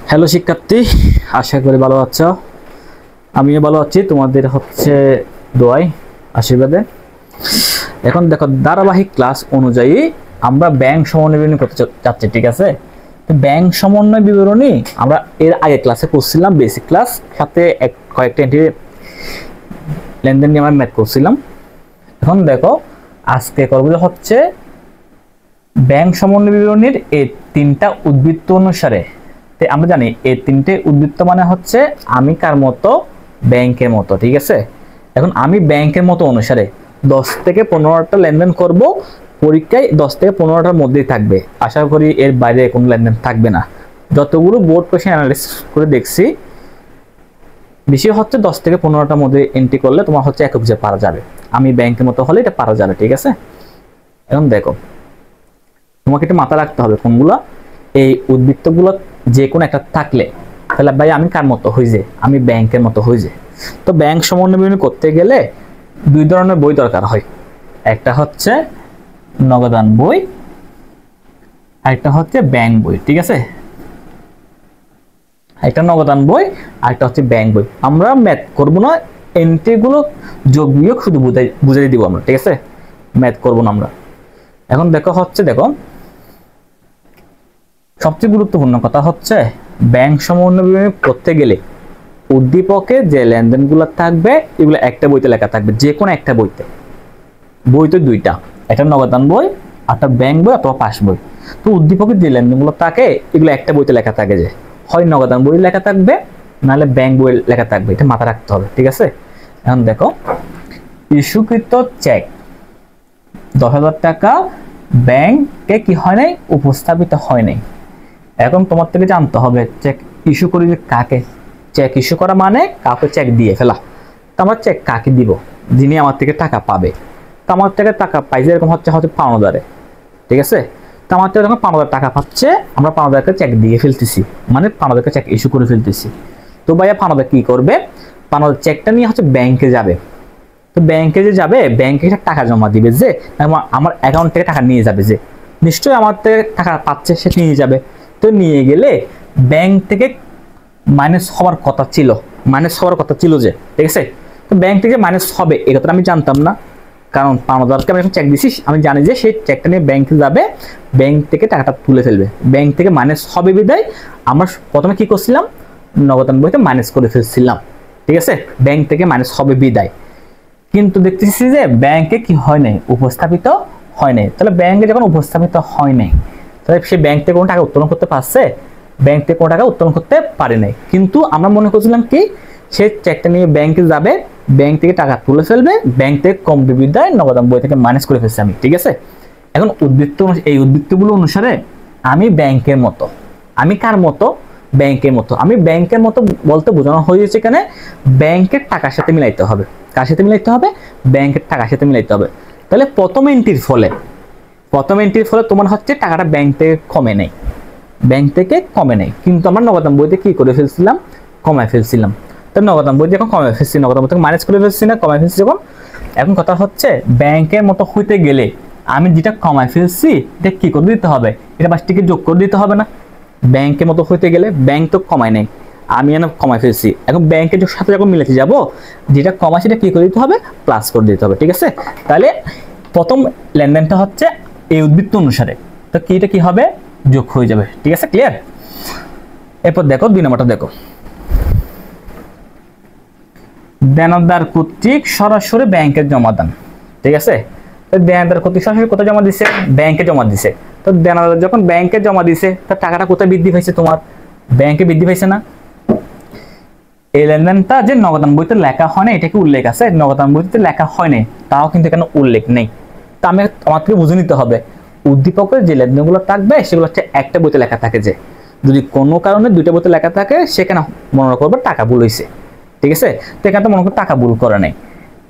Hello শিক্ষার্থী, আশা করি ভালো আছো। আমিও ভালো আছি, তোমাদের হচ্ছে দোয়ায় আশীর্বাদে। এখন দেখো, ধারাবাহিক ক্লাস অনুযায়ী আমরা ব্যাংক সমন্বয় বিবরণী করতে যাচ্ছি, ঠিক আছে? তো ব্যাংক সমন্বয় বিবরণী আমরা এর আগে ক্লাসে করছিলাম, বেসিক ক্লাস, সাথে কয়েকটা এন্ট্রি লেনদেন নিয়ে আমরা ম্যাথ করছিলাম। এখন দেখো, আজকে করবো হচ্ছে ব্যাংক সমন্বয় বিবরণীর এই তিনটা উদ্বৃত্ত অনুসারে। আমরা জানি এই তিনটে উদ্বৃত্ত মানে হচ্ছে আমি কার মতো, ব্যাংকের মতো, ঠিক আছে? এখন আমি ব্যাংকের মতো অনুসারে 10 থেকে 15টা লেনদেন করব। পরীক্ষায় 10 থেকে 15টার মধ্যেই থাকবে, আশা করি এর বাইরে কোনো লেনদেন থাকবে না। যতগুলো বোর্ড কোশ্চেন অ্যানালাইসিস করে দেখছি, বেশি হচ্ছে 10 থেকে 15টার মধ্যে এন্ট্রি করলে তোমার হচ্ছে একক যে পারা যাবে। আমি ব্যাংকের মতো হলে এটা পারা যাবে, ঠিক আছে? এখন দেখো, তোমাকে এটা মাথা রাখতে হবে কোনগুলা, এই উদ্বৃত্তগুলো যে কোনো একটা থাকলে তাহলে ভাই আমি কার মতো হই, যে আমি ব্যাংকের মতো হই। যে তো ব্যাংক সমন্বয় বিবরণী করতে গেলে দুই ধরনের বই দরকার হয়, একটা হচ্ছে নগদান বই, আরেকটা হচ্ছে ব্যাংক বই, ঠিক আছে? একটা নগদান বই, আরেকটা হচ্ছে ব্যাংক বই। আমরা ম্যাথ করব না, এন্ট্রিগুলো যোগ বিয়োগ শুধু বুঝাই দিব আমরা, ঠিক আছে? ম্যাথ করব না আমরা। এখন দেখো সবচেয়ে গুরুত্বপূর্ণ কথা হচ্ছে ব্যাংক সমন্বয় বিবরণী করতে গেলে উদ্দীপকে যে লেনদেনগুলো থাকবে এগুলো একটা বইতে লেখা থাকবে, যে কোনো একটা বইতে। বই তো দুইটা, একটা নগদান বই, একটা ব্যাংক বই অথবা পাস বই। তো উদ্দীপকের যে লেনদেনগুলো থাকে এগুলো একটা বইতে লেখা থাকে, যে হয় নগদান বই লেখা থাকবে নাহলে ব্যাংক বই লেখা থাকবে, এটা মাথা রাখতে হবে, ঠিক আছে? এখন দেখো, ইস্যুকৃত চেক 10,000 টাকা ব্যাংকে কি হয় নাই, উপস্থাপিত হয় নাই। এখন তোমার থেকে জানতে হবে চেক ইস্যু করি কাকে। চেক ইস্যু করা মানে কাউকে চেক দিয়ে ফেলা। তো আমরা চেক কাকে দিব, যিনি আমার থেকে টাকা পাবে। তো আমার থেকে টাকা পাইছে এরকম হচ্ছে পাওনাদারে, ঠিক আছে? তো আমার থেকে যখন পাওনাদার টাকা পাচ্ছে, আমরা পাওনাদারকে চেক দিয়ে ফেলতেছি, মানে পাওনাদারকে চেক ইস্যু করে ফেলতেছি। তো ভাইয়া পাওনাদার কি করবে, পাওনাদার চেকটা নিয়ে হচ্ছে ব্যাংকে যাবে। তো ব্যাংকে যে যাবে, ব্যাংকে টাকা জমা দিবে, যে আমার অ্যাকাউন্ট থেকে টাকা নিয়ে যাবে, যে নিশ্চয়ই আমার থেকে টাকা পাচ্ছে সে নিয়ে যাবে। তো নিয়ে গেলে ব্যাংক থেকে মাইনাস হওয়ার কথা ছিল, যে, ঠিক আছে? তো ব্যাংক থেকে মাইনাস হবে এই কথাটা আমি জানতাম না, কারণ পাওনাদারকে আমি চেক দিছি, আমি জানি যে সেই চেকটা নিয়ে ব্যাংকে যাবে, ব্যাংক থেকে টাকাটা তুলে ফেলবে। ব্যাংক থেকে মাইনাস হবে বিদায় আমরা প্রথমে কি করছিলাম, নগদান বইতে মাইনাস করে ফেলছিলাম, ঠিক আছে? ব্যাংক থেকে মাইনাস হবে বিদায়। কিন্তু দেখতেছি যে ব্যাংকে কি হয় নাই, উপস্থাপিত হয় নাই। তাহলে ব্যাংকে যখন উপস্থাপিত হয় নাই, তাহলে সে ব্যাংক থেকে কোনো টাকা উত্তোলন করতে পারছে? ব্যাংক থেকে কোনো টাকা উত্তোলন করতে পারে নাই। কিন্তু আমরা মনে করছিলাম কি, সে চেকটা নিয়ে ব্যাংকে যাবে, ব্যাংক থেকে টাকা তুলে ফেলবে, ব্যাংক থেকে কম বিদায় নগদান বই থেকে মাইনাস করে ফেলছে আমি, ঠিক আছে? এখন এই উদ্বৃত্তগুলো অনুসারে আমি ব্যাংকের মতো। আমি কার মতো, ব্যাংকের মতো। আমি ব্যাংকের মতো বলতে বোঝানো হয়েছে এখানে ব্যাংকের টাকার সাথে মিলাইতে হবে। কার সাথে মিলাইতে হবে, ব্যাংকের টাকার সাথে মিলাইতে হবে। তাহলে প্রথম এন্ট্রির ফলে তোমার হচ্ছে টাকাটা ব্যাংক থেকে কমে নেই, কিন্তু আমরা নগদান বইতে কি করে ফেলছিলাম, কমায় ফেলছিলাম। তো নগদান বইতে এখন কমায় ফেলছি, নগদান বই থেকে মাইনাস করে ফেলছি না, কমায় ফেলছি যখন। এখন কথা হচ্ছে ব্যাংকের মতো হইতে গেলে আমি যেটা কমায় ফেলছি এটা কি করে দিতে হবে, এটা বাসটিকে যোগ করে দিতে হবে না? ব্যাংকের মতো হইতে গেলে ব্যাংক তো কমায় নেই, আমি কমায় ফেলছি। এখন ব্যাংকের সাথে যখন মিলাতে যাব, যেটা কমা সেটা কি করে দিতে হবে, প্লাস করে দিতে হবে, ঠিক আছে? তাহলে প্রথম লেনদেনটা হচ্ছে এই উদ্বৃত্ত অনুসারে, তো এটা কি হবে, যোগ হয়ে যাবে, ঠিক আছে? ক্লিয়ার? এরপর দেখো 2 নম্বরটা দেখো, দেনদার কর্তৃক সরাসরি ব্যাংকে জমা দান, ঠিক আছে? তো দেনদার কর্তৃক সরাসরি কোথায় জমা দিছে, ব্যাংকে জমা দিছে। তো দেনদার যখন ব্যাংকে জমা দিছে, তার টাকাটা কোথায় বৃদ্ধি পাইছে, তোমার ব্যাংকে বৃদ্ধি পাইছে না? এই লেনদেনটা যে নগদান বইতে লেখা হয় না, এটা কি উল্লেখ আছে? নগদান বইতে লেখা হয় না, তাও কিন্তু এখানে উল্লেখ নেই। তা আমাকে বুঝে নিতে হবে উদ্দীপকের যে লেনদেনগুলো থাকবে সেগুলো হচ্ছে একটা বইতে লেখা থাকে, যে যদি কোনো কারণে দুইটা বইতে লেখা থাকে সেখানে মনে করবে টাকা ভুল হয়েছে, ঠিক আছে? তো এখানে তো মনে করো টাকা ভুল করে নাই,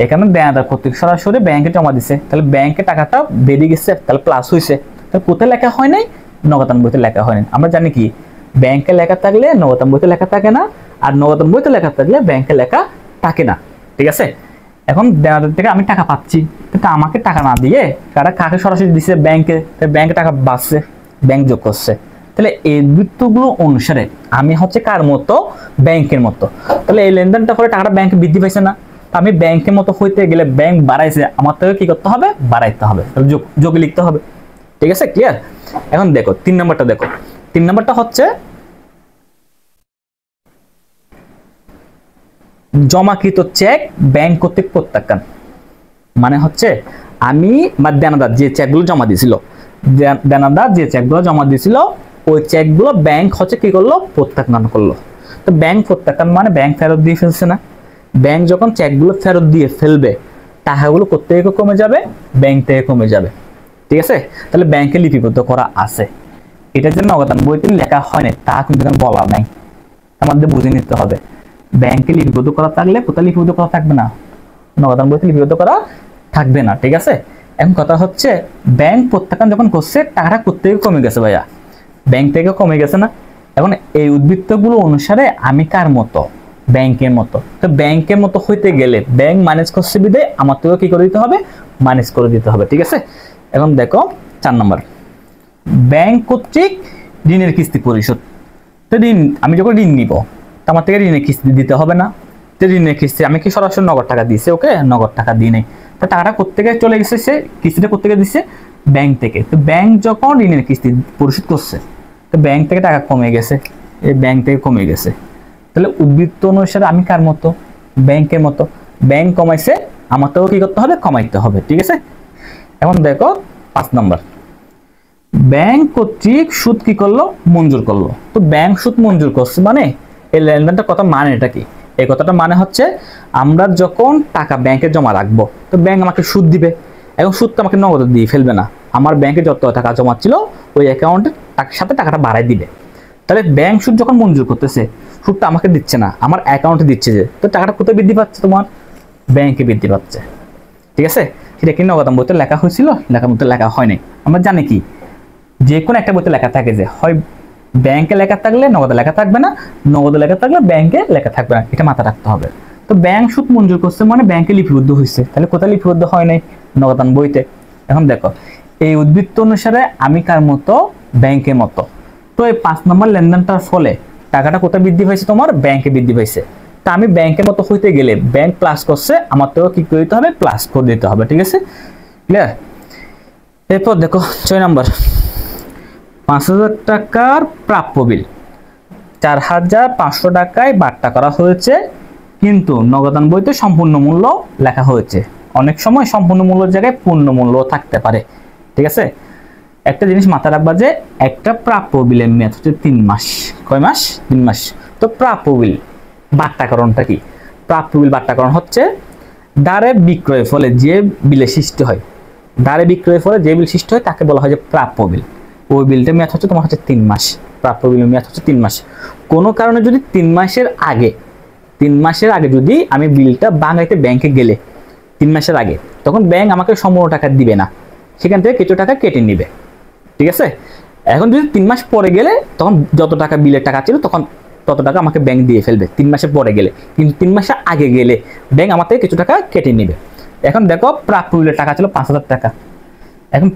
এখানে দেনদার কর্তৃক সরাসরি ব্যাংকে জমা দিছে, তাহলে ব্যাংকে টাকাটা বেরিয়ে গেছে, তাহলে প্লাস হয়েছে। তাহলে কোথায় লেখা হয় নাই, নগদান বইতে লেখা হয় নাই। আমরা জানি কি, ব্যাংকে লেখা থাকলে নগদান বইতে লেখা থাকে না, আর নগদান বইতে লেখা থাকলে ব্যাংকে লেখা থাকে না, ঠিক আছে? এখন দেনাদার থেকে আমি টাকা পাচ্ছি, কিন্তু আমাকে টাকা না দিয়ে কাকে সরাসরি দিছে, ব্যাংকে। ব্যাংকে টাকা বাড়ছে, ব্যাংক যোগ করছে, তাহলে এই উদ্বৃত্তগুলো অনুসারে আমি হচ্ছে কার মতো, ব্যাংকের মতো। তাহলে এই লেনদেনটা করে টাকাটা ব্যাংকে বৃদ্ধি পাইছে না, আমি ব্যাংকের মতো হইতে গেলে ব্যাংক বাড়াইছে, আমার থেকে কি করতে হবে, বাড়াইতে হবে, যোগে লিখতে হবে। ঠিক আছে, ক্লিয়ার? এখন দেখো 3 নম্বরটা, দেখো 3 নম্বরটা হচ্ছে জমাকৃত চেক ব্যাংক কর্তৃক প্রত্যাখ্যান। মানে হচ্ছে আমি বা দেনাদার যে চেকগুলো জমা দিয়েছিল, দেনাদার যে চেকগুলো জমা দিয়েছিল ওই চেকগুলো ব্যাংক হচ্ছে কি করলো, প্রত্যাখ্যান করলো। তো ব্যাংক প্রত্যাখ্যান মানে ব্যাংক ফেরত দিয়ে ফেলছে না। ব্যাংক যখন চেকগুলো ফেরত দিয়ে ফেলবে, টাকাগুলো কোত্থেকে কমে যাবে, ব্যাংক থেকে কমে যাবে। ঠিক আছে, তাহলে ব্যাংকে লিপিবদ্ধ করা আছে। এটা যে নগদান বইতে লেখা হয় না তা কিন্তু বলা নাই, আমাদের বুঝে নিতে হবে। ব্যাংকে লিপিবদ্ধ করা থাকলে কোথায় লিপিবদ্ধ করা থাকবে না, নগদান বইতে লিপিবদ্ধ করা থাকবে না। ঠিক আছে, এখন কথা হচ্ছে ব্যাংক প্রত্যাখ্যান যখন করছে টাকাটা কোত্থেকে কমে গেছে ভাইয়া, ব্যাংক থেকে কমে গেছে না। এখন এই উদ্বৃত্তগুলো অনুসারে আমি কার মতো, ব্যাংকের মতো। তো ব্যাংকের মতো হইতে গেলে ব্যাংক ম্যানেজ করছে বিধায় আমার থেকে কি করে দিতে হবে, ম্যানেজ করে দিতে হবে। ঠিক আছে, এখন দেখো 4 নম্বর, ব্যাংক কর্তৃক ঋণের কিস্তি পরিশোধ। তো ঋণ আমি যখন ঋণ নিব, তো আমার থেকে ঋণের কিস্তি দিতে হবে না। তো ঋণের কিস্তি আমি কি সরাসরি নগদ টাকা দিয়েছি, ওকে নগদ টাকা দিয়ে নেই। তো টাকাটা কোত্থেকে চলে গেছে, সে কিস্তিটা কোত্থেকে দিচ্ছে, ব্যাংক থেকে। তো ব্যাংক যখন ঋণের কিস্তি পরিশোধ করছে, তো ব্যাংক থেকে টাকা কমে গেছে, এই ব্যাংক থেকে কমে গেছে। তাহলে উদ্বৃত্ত অনুসারে আমি কার মতো, ব্যাংকের মতো। ব্যাংক কমাইছে, আমার তো কি করতে হবে, কমাইতে হবে। ঠিক আছে, এখন দেখো 5 নম্বর, ব্যাংক কর্তৃক সুদ কি করলো, মঞ্জুর করলো। তো ব্যাংক সুদ মঞ্জুর করছে মানে এই লেনদেনটা কথা মানে এটা কি, এই কথাটা মানে হচ্ছে আমরা যখন টাকা ব্যাংকে জমা রাখবো, তো ব্যাংক আমাকে সুদ দিবে। এখন সুদটা আমাকে নগদে দিয়ে ফেলবে না, আমার ব্যাংকে যত টাকা জমা ছিল ওই অ্যাকাউন্টের সাথে টাকাটা বাড়াই দিবে। তাহলে ব্যাংক সুদ যখন মঞ্জুর করতেছে, সুদটা আমাকে দিচ্ছে না, আমার অ্যাকাউন্টে দিচ্ছে। যে তো টাকাটা কোথায় বৃদ্ধি পাচ্ছে, তোমার ব্যাংকে বৃদ্ধি পাচ্ছে। ঠিক আছে, সেটা কি নগদান বইতে লেখা হয়েছিল, লেখার মধ্যে লেখা হয় নাই। আমরা জানি কি, যে কোনো একটা বইতে লেখা থাকে যে হয় ব্যাংকে লেখা থাকলে নগদে লেখা থাকবে না, নগদে লেখা থাকলে ব্যাংকে লেখা থাকবে না, এটা মাথায় রাখতে হবে। তো ব্যাংক সুদ মঞ্জুর করছে মানে ব্যাংকে লিপিবদ্ধ হয়েছে, তাহলে কোথায় লিপিবদ্ধ হয় নাই, নগদান বইতে। এখন দেখো এই উদ্বৃত্ত অনুসারে আমি কার মতো, ব্যাংকের মতো। তো এই 5 নম্বর লেনদেনটার ফলে টাকাটা কোথায় বৃদ্ধি পাইছে, তোমার ব্যাংকে বৃদ্ধি পাইছে। তা আমি ব্যাংকের মতো হইতে গেলে ব্যাংক প্লাস করছে, আমার তো কি করে দিতে হবে, প্লাস করে দিতে হবে। ঠিক আছে, ক্লিয়ার? এরপর দেখো 6 নম্বর, 5,000 টাকার প্রাপ্য বিল 4,500 টাকায় বাট্টা করা হয়েছে, কিন্তু নগদান বইতে সম্পূর্ণ মূল্য লেখা হয়েছে। অনেক সময় সম্পূর্ণ মূল্যের জায়গায় পূর্ণ মূল্য থাকতে পারে। ঠিক আছে, একটা জিনিস মাথায় রাখবা যে একটা প্রাপ্য বিলের মেয়াদ হচ্ছে 3 মাস। কয় মাস, 3 মাস। তো প্রাপ্য বিল বাট্টাকরণটা কি, প্রাপ্য বিল বাট্টাকরণ হচ্ছে দ্বারে বিক্রয়ের ফলে যে বিলের সৃষ্টি হয়, দ্বারে বিক্রয়ের ফলে যে বিল সৃষ্টি হয় তাকে বলা হয় যে প্রাপ্য বিল। ওই বিলটার মেয়াদ হচ্ছে তোমার হচ্ছে 3 মাস, প্রাপ্য বিলের মেয়াদ হচ্ছে 3 মাস। কোনো কারণে যদি 3 মাসের আগে যদি আমি বিলটা বাঙাইতে ব্যাংকে গেলে 3 মাসের আগে, তখন ব্যাংক আমাকে সম্পূর্ণ টাকা দিবে না, সেখান থেকে কিছু টাকা কেটে নিবে। ঠিক আছে, এখন যদি 3 মাস পরে গেলে তখন যত টাকা বিলের টাকা ছিল তখন তত টাকা আমাকে ব্যাংক দিয়ে ফেলবে 3 মাসের পরে গেলে। কিন্তু 3 মাসের আগে গেলে ব্যাংক আমার থেকে কিছু টাকা কেটে নিবে। এখন দেখো প্রাপ্য বিলের টাকা ছিল 5,000 টাকা, এখন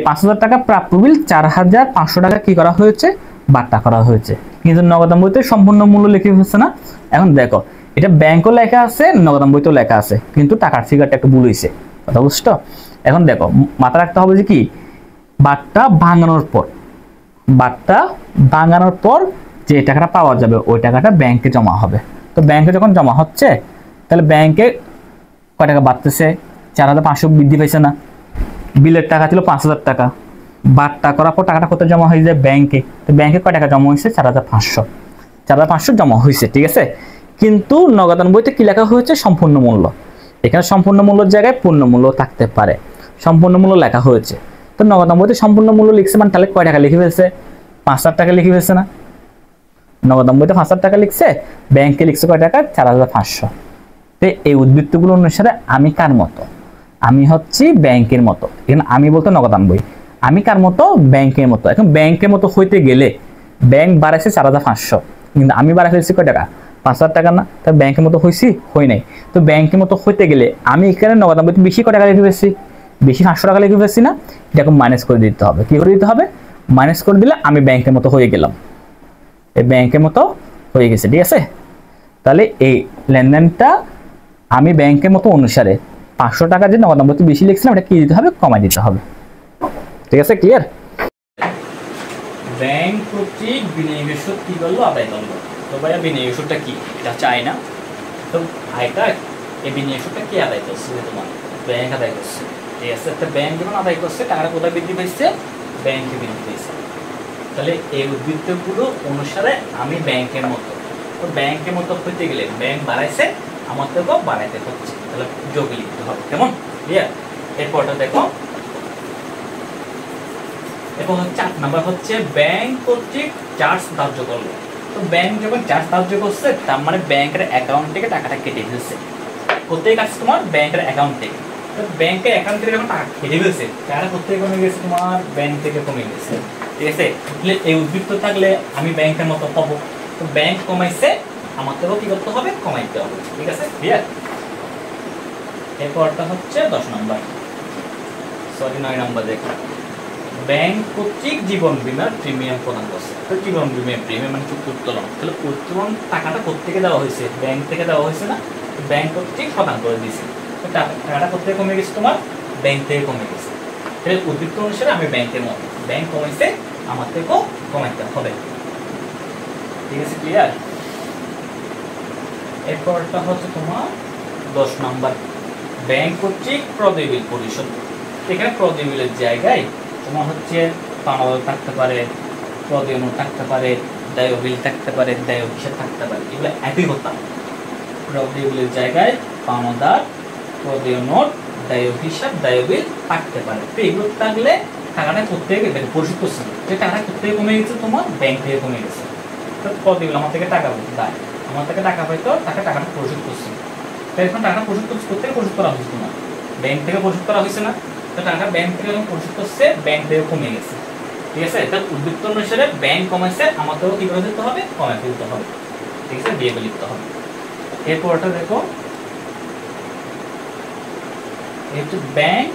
5,000 টাকা প্রাপ্য বিল 4,500 টাকা কি করা হয়েছে, বাট্টা করা হয়েছে, কিন্তু নগদান বইতে সম্পূর্ণ মূল্য লিখে হচ্ছে না। এখন দেখো এটা ব্যাংকও লেখা আছে, নগদান বইতেও লেখা আছে, কিন্তু টাকার ফিগারটা একটু ভুল হয়েছে, কথা বুঝছো? এখন দেখো মাথা রাখতে হবে যে কি, বাট্টা ভাঙানোর পর যে টাকাটা পাওয়া যাবে ওই টাকাটা ব্যাংকে জমা হবে। তো ব্যাংকে যখন জমা হচ্ছে তাহলে ব্যাংকে কয় টাকা বাড়তেছে, 4,500 বৃদ্ধি পাইছে না। বিলের টাকা ছিল 5,000 টাকা, বাট্টা করার পর টাকাটা কোথায় জমা হয়ে যায়, ব্যাংকে। তো ব্যাংকে কয় টাকা জমা হয়েছে, 4,500 জমা হয়েছে। ঠিক আছে, কিন্তু নগদান বইতে কি লেখা হয়েছে, সম্পূর্ণ মূল্য। এখানে সম্পূর্ণ মূল্যের জায়গায় পূর্ণ মূল্য থাকতে পারে, সম্পূর্ণ মূল্য লেখা হয়েছে। তো নগদান বইতে সম্পূর্ণ মূল্য লিখছে মানে তাহলে কয় টাকা লিখে ফেলছে, 5,000 টাকা লিখে ফেলছে না। নগদান বইতে 5,000 টাকা লিখছে, ব্যাংকে লিখছে কয় টাকা, 4,500। তো এই উদ্বৃত্তগুলো অনুসারে আমি কার মতো, আমি হচ্ছি ব্যাংকের মতো। এখানে আমি বলতে নগদান বই, আমি কার মতো, ব্যাংকের মতো। এখন ব্যাংকের মতো হইতে গেলে ব্যাংক বাড়াইছে 4,500, কিন্তু আমি বাড়াই ফেলছি কয় টাকা, 5,000 টাকা না। তো ব্যাংকের মতো হয়েছি, হই নাই। তো ব্যাংকের মতো হইতে গেলে আমি এখানে নগদান বইতে বেশি কয় টাকা লিখে ফেলছি, বেশি 500 টাকা লিখে ফেলছি না, এরকম মাইনাস করে দিতে হবে। কি করে দিতে হবে, মাইনাস করে দিলে আমি ব্যাংকের মতো হয়ে গেলাম, এই ব্যাংকের মতো হয়ে গেছে। ঠিক আছে, তাহলে এই লেনদেনটা আমি ব্যাংকের মতো অনুসারে 500 টাকা যে নগদ নম্বরটি বেশি লিখছিলাম এটা কি দিতে হবে, কমাই দিতে হবে। ঠিক আছে, ক্লিয়ার? ব্যাংক কর্তৃক বিনিয়োগের সুদ কি করলো, আদায় করলো। তো ভাইয়া বিনিয়োগের সুদটা কি, এটা চাই না। তো ভাইটা এই বিনিয়োগের সুদটা কি আদায় করছে, তোমার ব্যাংক আদায় করছে। ঠিক আছে, একটা ব্যাংক যখন আদায় করছে টাকাটা কোথায় বৃদ্ধি পাইছে, ব্যাংকে বৃদ্ধি পাইছে। তাহলে এই উদ্বৃত্তগুলো অনুসারে আমি ব্যাংকের মতো, তো ব্যাংকের মতো হইতে গেলে ব্যাংক বাড়াইছে আমার থেকেও বাড়াইতে হচ্ছে, তাহলে যোগে লিখতে হবে। কেমন, ক্লিয়ার? এরপরটা দেখো, এবং 4 নাম্বার হচ্ছে ব্যাংক কর্তৃক চার্জ ধার্য করলো। তো ব্যাংক যখন চার্জ ধার্য করছে তার মানে ব্যাংকের অ্যাকাউন্ট থেকে টাকাটা কেটে ফেলছে। কোথায় কাছে তোমার ব্যাংকের অ্যাকাউন্ট থেকে, তো ব্যাংকের অ্যাকাউন্ট থেকে যখন টাকা কেটে ফেলছে টাকা কোথায় কমে গেছে, তোমার ব্যাংক থেকে কমে গেছে। ঠিক আছে, তাহলে এই উদ্বৃত্ত থাকলে আমি ব্যাংকের মতো হব। তো ব্যাংক কমাইছে আমার থেকেও কি করতে হবে, কমাইতে হবে। ঠিক আছে, ক্লিয়ার? এরপরটা হচ্ছে 10 নাম্বার, সরি 9 নাম্বার দেখো, ব্যাংক কর্তৃক জীবন বীমার প্রিমিয়াম প্রদান করছে। তো জীবন বীমার প্রিমিয়াম মানে চুক্তি উত্তোলন, তাহলে উত্তোলন টাকাটা কোথেকে দেওয়া হয়েছে, ব্যাংক থেকে দেওয়া হয়েছে না, ব্যাংক কর্তৃক প্রদান করে দিয়েছে। তো টাকাটা কোথেকে কমে গেছে, তোমার ব্যাংক থেকে কমে গেছে। তাহলে উদ্বৃত্ত অনুসারে আমি ব্যাংকের মতো, ব্যাংক কমাইছে আমার থেকেও কমাইতে হবে। ঠিক আছে, ক্লিয়ার? এরপরটা হচ্ছে তোমার 10 নাম্বার, ব্যাংক কর্তৃক প্রদেয় বিল পরিশোধ। এখানে প্রদেয় বিলের জায়গায় তোমার হচ্ছে পাওনাদার থাকতে পারে, প্রদেয় নোট থাকতে পারে, দায় বিল থাকতে পারে, দায় হিসাব থাকতে পারে, এগুলো একই কথা। প্রদেয় বিলের জায়গায় পাওনাদার, প্রদেয় নোট, দায় হিসাব, দায় বিল থাকতে পারে। তো এগুলো থাকলে টাকাটা কোথেকে পরিশোধ করছে, যে টাকাটা কোথেকে কমে গেছে, তোমার ব্যাংক থেকে কমে গেছে। তো প্রদেয় বিল আমার থেকে টাকা দেয়, আমার থেকে টাকা পাইতো, টাকাটা পরিশোধ করছে। তো এখন টাকাটা পরিশোধ করছে, কোথেকে পরিশোধ করা হয়েছে, তোমার ব্যাংক থেকে পরিশোধ করা হয়েছে না। তো টাকা ব্যাংক থেকে যখন পরিশোধ করছে ব্যাংক থেকে কমে গেছে। ঠিক আছে, তার উদ্বৃত্ত অনুসারে ব্যাংক কমাইছে আমাদেরও কি করে দিতে হবে, কমাই ফেলতে হবে। ঠিক আছে, দিয়ে লিখতে হবে। এরপরটা দেখো, একটু ব্যাংক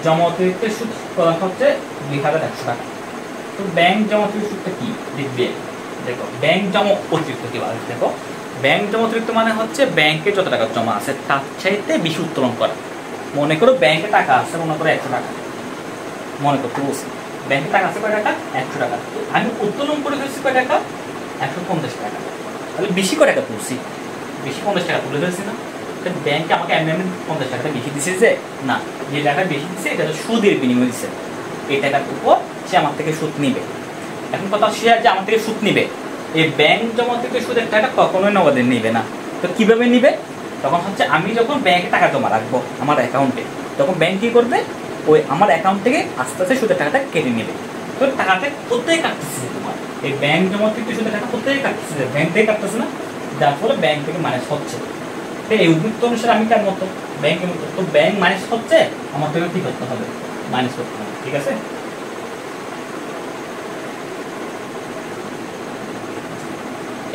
জমা অতিরিক্ত সুদ প্রদান হচ্ছে 2100 টাকা। তো ব্যাংক জমা অতিরিক্ত সুদটা কি লিখবে, দেখো ব্যাংক জমা অতিরিক্ত কি বলে, দেখো ব্যাংক জমা অতিরিক্ত মানে হচ্ছে ব্যাংকে যত টাকা জমা আছে তার চাইতে বেশি উত্তোলন করা। মনে করো ব্যাংকে টাকা আছে, মনে করো 100 টাকা, মনে করতে বলছি ব্যাংকে টাকা আছে কয় টাকা, 100 টাকা। আমি উত্তোলন করে ফেলছি কয় টাকা, 150 টাকা। তাহলে বেশি কয় টাকা তুলছি, বেশি 50 টাকা তুলে ফেলছি না। ব্যাংকে আমাকে এমনি 50 টাকাটা বেশি দিছে যে না, যে টাকা বেশি দিচ্ছে এটা তো সুদের বিনিময় দিচ্ছে, এই টাকার উপর সে আমার থেকে সুদ নিবে। এখন কথা সে যে আমার থেকে সুদ নিবে, এই ব্যাংক জমা থেকে সুদের টাকা কখনোই নগদে নিবে না। তো কিভাবে নিবে, তখন হচ্ছে আমি যখন ব্যাংকে টাকা জমা রাখবো আমার অ্যাকাউন্টে, তখন ব্যাংক কি করবে, ওই আমার অ্যাকাউন্ট থেকে আস্তে আস্তে সুদের টাকাটা কেটে নেবে। তো টাকাটা কোথায় কাটতেছে, তোমার এই ব্যাংক জমা থেকে সুদের টাকা কোথায় কাটতেছে, ব্যাংক থেকে কাটতেছে না, যার ফলে ব্যাংক থেকে মাইনাস হচ্ছে। তো এই উদ্বৃত্ত অনুসারে আমি কার মতো, ব্যাংকের মতো। তো ব্যাংক মাইনাস হচ্ছে আমার থেকে কি করতে হবে, মাইনাস করতে হবে। ঠিক আছে,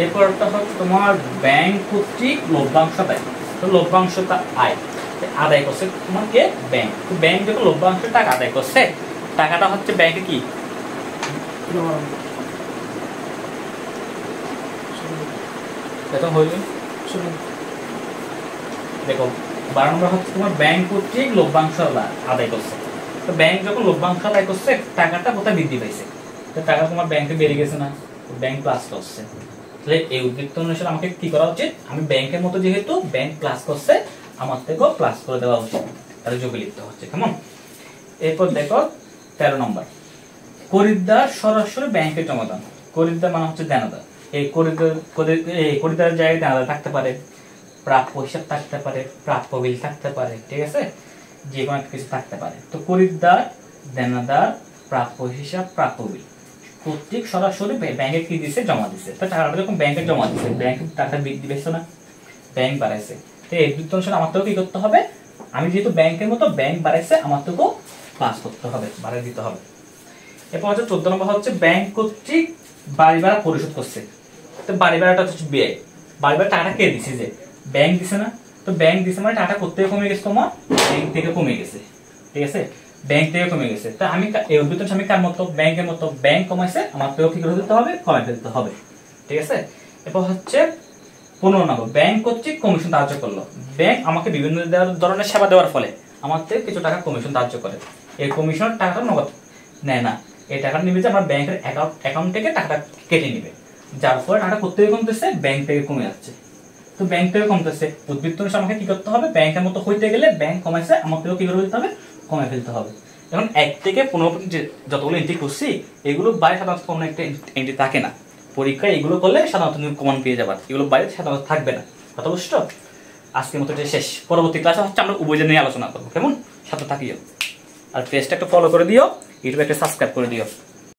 এরপরটা হচ্ছে তোমার ব্যাংক কর্তৃক লভ্যাংশ দেয়। তো লভ্যাংশটা আদায় করছে তোমাকে ব্যাংক। তো ব্যাংক যখন লভ্যাংশ টাকা আদায় করছে, টাকাটা হচ্ছে ব্যাংকে কি, এটা হইল দেখো 12 নম্বর হচ্ছে তোমার ব্যাংক কর্তৃক লভ্যাংশ আদায় করছে। তো ব্যাংক যখন লভ্যাংশ আদায় করছে টাকাটা কোথায় বৃদ্ধি পাইছে, তো টাকা তোমার ব্যাংকে বেড়ে গেছে না, ব্যাংক প্লাস করছে। তাহলে এই উদ্বৃত্ত অনুসারে আমাকে কি করা উচিত, আমি ব্যাংকের মতো যেহেতু ব্যাংক প্লাস করছে আমার থেকেও প্লাস করে দেওয়া উচিত, তাহলে যোগে লিখতে হচ্ছে। কেমন? এরপর দেখো 13 নম্বর, খরিদ্দার সরাসরি ব্যাংকে জমা দান। খরিদ্দার মানে হচ্ছে দেনাদার। এই খরিদ্দারের জায়গায় দেনাদার থাকতে পারে, প্রাপ্য হিসাব থাকতে পারে, প্রাপ্য বিল থাকতে পারে। ঠিক আছে, যে কোনো একটা কিছু থাকতে পারে। তো খরিদ্দার, দেনাদার, প্রাপ্য হিসাব, প্রাপ্য বিল কর্তৃক সরাসরি ব্যাংকে কি দিছে, জমা দিছে। তো টাকাটা যখন ব্যাংকে জমা দিছে, ব্যাংক টাকা বৃদ্ধি পেয়েছে না, ব্যাংক বাড়াইছে। তো এই উদ্বৃত্ত অনুসারে আমার থেকেও কি করতে হবে, আমি যেহেতু ব্যাংকের মতো ব্যাংক বাড়াইছে আমার থেকেও পাস করতে হবে, বাড়াই দিতে হবে। এরপর হচ্ছে 14 নম্বর হচ্ছে ব্যাংক কর্তৃক বাড়ি ভাড়া পরিশোধ করছে। তো বাড়ি ভাড়াটা হচ্ছে ব্যয়, বাড়ি ভাড়া টাকাটা কে দিছে, যে ব্যাংক দিছে না। তো ব্যাংক দিছে মানে টাকা কোথা থেকে কমে গেছে, তোমার ব্যাংক থেকে কমে গেছে। ঠিক আছে, ব্যাংক থেকে কমে গেছে, তা আমি এই উদ্ভিদ আমি কার মতো, ব্যাংকের মতো, ব্যাংক কমাইছে, আমার তো কি করে দিতে হবে, কমাই ফেলতে হবে। ঠিক আছে, এরপর হচ্ছে 15 নম্বর, ব্যাংক কর্তৃক কমিশন ধার্য করলো। ব্যাংক আমাকে বিভিন্ন ধরনের সেবা দেওয়ার ফলে আমার থেকে কিছু টাকা কমিশন ধার্য করে। এই কমিশনের টাকাটা নগদ নেয় না, এই টাকাটা নিবে যে আমার ব্যাংকের অ্যাকাউন্ট থেকে টাকাটা কেটে নিবে, যার ফলে টাকা কোথেকে কমতেছে, ব্যাংক থেকে কমে যাচ্ছে। তো ব্যাংক থেকে কমতেছে, উদ্ভিদ অনুসারে আমাকে কি করতে হবে, ব্যাংকের মতো হইতে গেলে ব্যাংক কমাইছে, আমার থেকেও কি করে ফেলতে হবে, কমে ফেলতে হবে। এখন 1 থেকে 15 যতগুলো এন্ট্রি করছি এগুলো বাইরে সাধারণত কোনো একটা এন্ট্রি থাকে না, পরীক্ষায় এগুলো করলে সাধারণত তুমি কমন পেয়ে যাবে, এগুলো বাইরে সাধারণত থাকবে না। কথা বুঝছো? আজকের মতো এটা শেষ, পরবর্তী ক্লাসে হচ্ছে আমরা উভয় নিয়ে আলোচনা করবো, কেমন? সাথে থাকিও, আর পেজটা একটা ফলো করে দিও, ইউটিউবে একটা সাবস্ক্রাইব করে দিও।